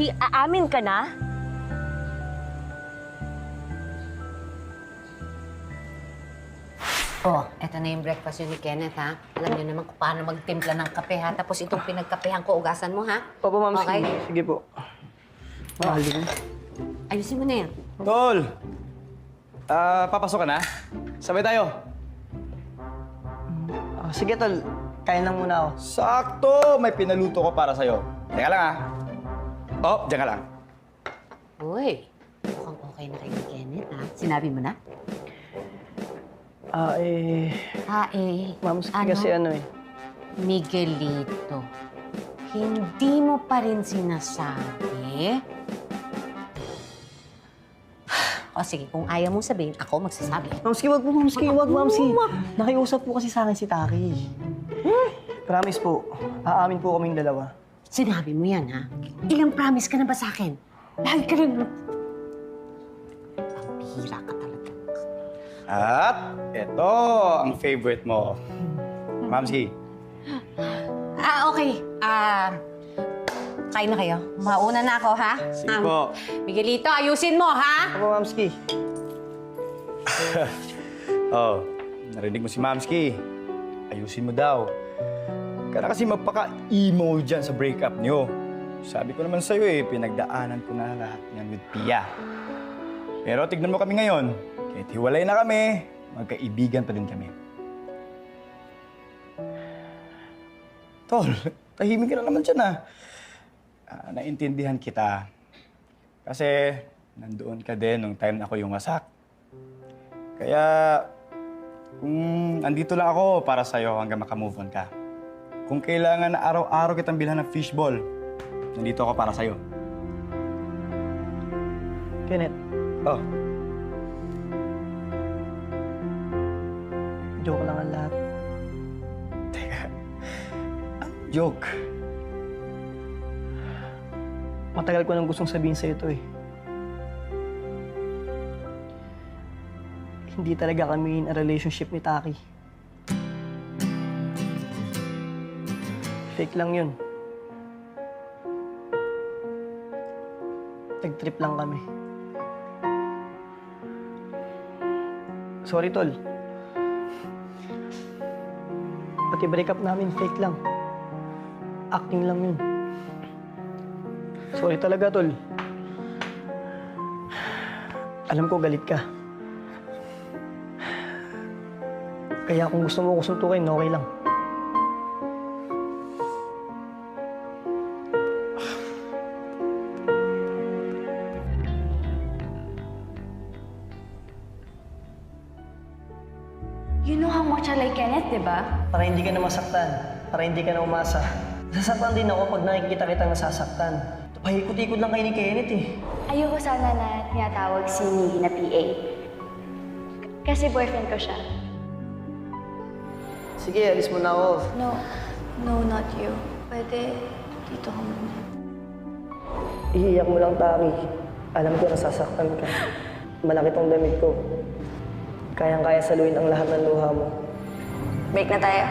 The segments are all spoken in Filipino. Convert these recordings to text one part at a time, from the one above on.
Aamin ka na? Oh, eto na yung breakfast yun ni Kenneth, ha? Alam niyo naman kung paano magtimpla ng kape, ha? Tapos itong pinagkapehan ko, ugasan mo, ha? Opo, ma'am. Okay. Sige po. Mahal din. Ayusin mo na yan. Tol! Papasok ka na? Sabay tayo. Sige, tol. Kain lang muna ako. Sakto! May pinaluto ko para sa'yo. Teka lang, ha? Oh, diyan ka lang. Uy, mukhang okay na kay Kenneth, ha? Sinabi mo na? Ma'am, kasi ano eh. Miguelito, hindi mo pa rin sinasabi? O sige, kung ayaw mong sabihin, ako magsasabi. Mamski, wag po, Mamski. Wag, Mamski. Nakiusap po kasi sa akin si Taki. Promise po, aamin po kaming dalawa. Sinabi mo yan, ha? Ilang promise ka na ba sa akin? Lagi ka rin... Pambihira ka talaga. At ito ang favorite mo. Mamski. Okay. Kain na kayo. Mauna na ako, ha? Sige po. Miguelito, ayusin mo, ha? Opo, Mamski. Oh, narinig mo si Mamski. Ayusin mo daw. Kaya kasi magpaka-emo dyan sa breakup niyo. Sabi ko naman sa'yo eh, pinagdaanan ko na lahat yan with Pia. Pero tignan mo kami ngayon. Kahit hiwalay na kami, magkaibigan pa din kami. Tol, tahimik ka na naman dyan ah. Naintindihan kita. Kasi nandoon ka din nung time na ako yung wasak. Kaya kung andito lang ako para sa'yo hanggang makamove on ka. Kung kailangan na araw-araw kitang bilhan ng fishball, nandito ako para sa'yo. Kenneth, Oh, joke lang ang lahat. teka. Ang joke. Matagal ko nang gustong sabihin sa'yo ito eh. Hindi talaga kami in a relationship ni Taki. Fake lang yun. Nag-trip lang kami. Sorry, tol. Pati breakup namin, fake lang. Acting lang yun. Sorry talaga, tol. Alam ko galit ka. Kaya kung gusto mo ko suntukin, okay lang. You know how much I like Kenneth, di ba? Para hindi ka na masaktan. Para hindi ka na umasa. Nasasaktan din ako pag nakikita kitang nasasaktan. Pahikot-ikot lang kayo ni Kenneth eh. Ayoko sana na tinatawag si Miggy na PA. Kasi boyfriend ko siya. Sige, alis mo na ako. No, not you. Pwede dito ka muna. Iiyak mo lang, Taki. Alam ko nasasaktan ka. Malaki tong damit ko. Kayang-kaya saluin ang lahat ng luha mo. Break na tayo.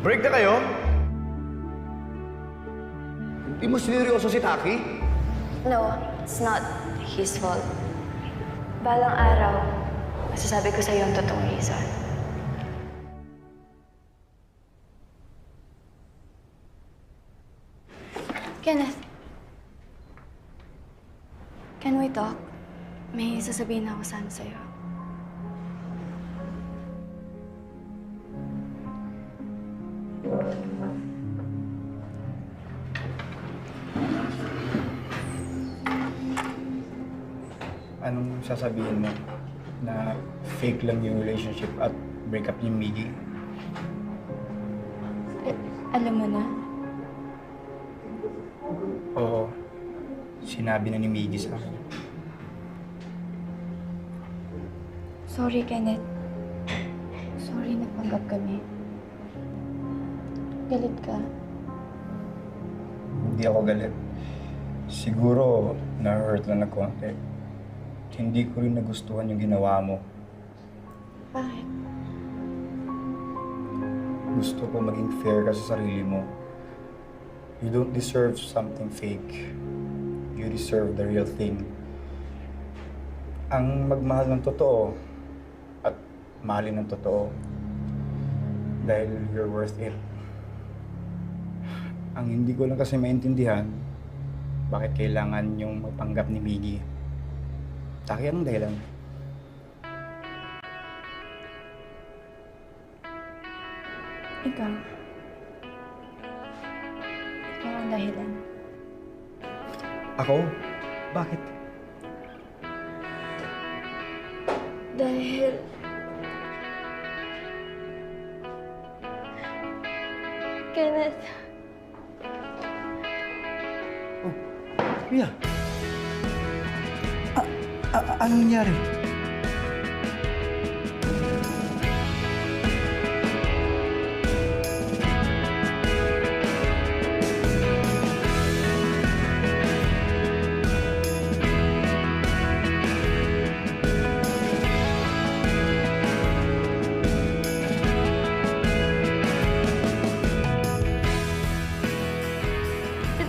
Break na kayo? Hindi mo sineryoso si Taki? No, it's not his fault. Balang araw, masasabi ko sa'yo ang totoong reason. Kenneth, can we talk? May sasabihin ako sana sa'yo. Anong sasabihin mo? Na fake lang yung relationship at breakup ni Miggy? Alam mo na? Oo. Sinabi na ni Miggy sa akin. Sorry, Kenneth. Sorry, napanggap kami. Galit ka. Hindi ako galit. Siguro, na-hurt lang na konti. Hindi ko rin nagustuhan yung ginawa mo. Bakit? Gusto ko maging fair ka sa sarili mo. You don't deserve something fake. You deserve the real thing. Ang magmahal ng totoo at mahalin ng totoo dahil you're worth it. Ang hindi ko lang kasi maintindihan, bakit kailangan yung magpanggap ni Miggy? Taki, anong dahilan? Ikaw. Ikaw ang dahilan. Ako? Bakit? Dahil... Kenneth, Mia! Anong nangyari?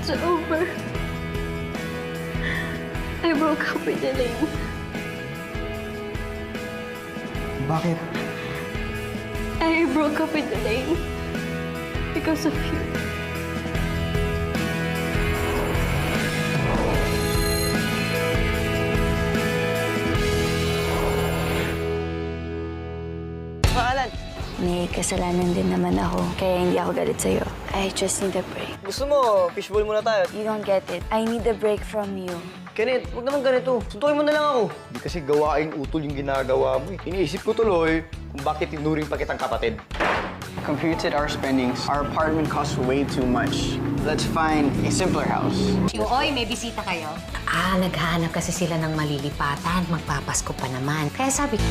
it's over. I broke up with Elaine. Bakit? I broke up with Elaine because of you. Pangalan? May kasalanan din naman ako, kaya hindi ako galit sa'yo. I just need a break. Gusto mo, fishbowl muna tayo. You don't get it. I need a break from you. Kenneth, huwag naman ganito. Suntukin mo na lang ako. Hindi kasi gawaing utol yung ginagawa mo eh. Iniisip ko tuloy kung bakit tinuring pa kitang kapatid. Computed our spendings. Our apartment costs way too much. Let's find a simpler house. Oy, may bisita kayo? Naghahanap kasi sila ng malilipatan. Magpapasko pa naman. Kaya sabi ko,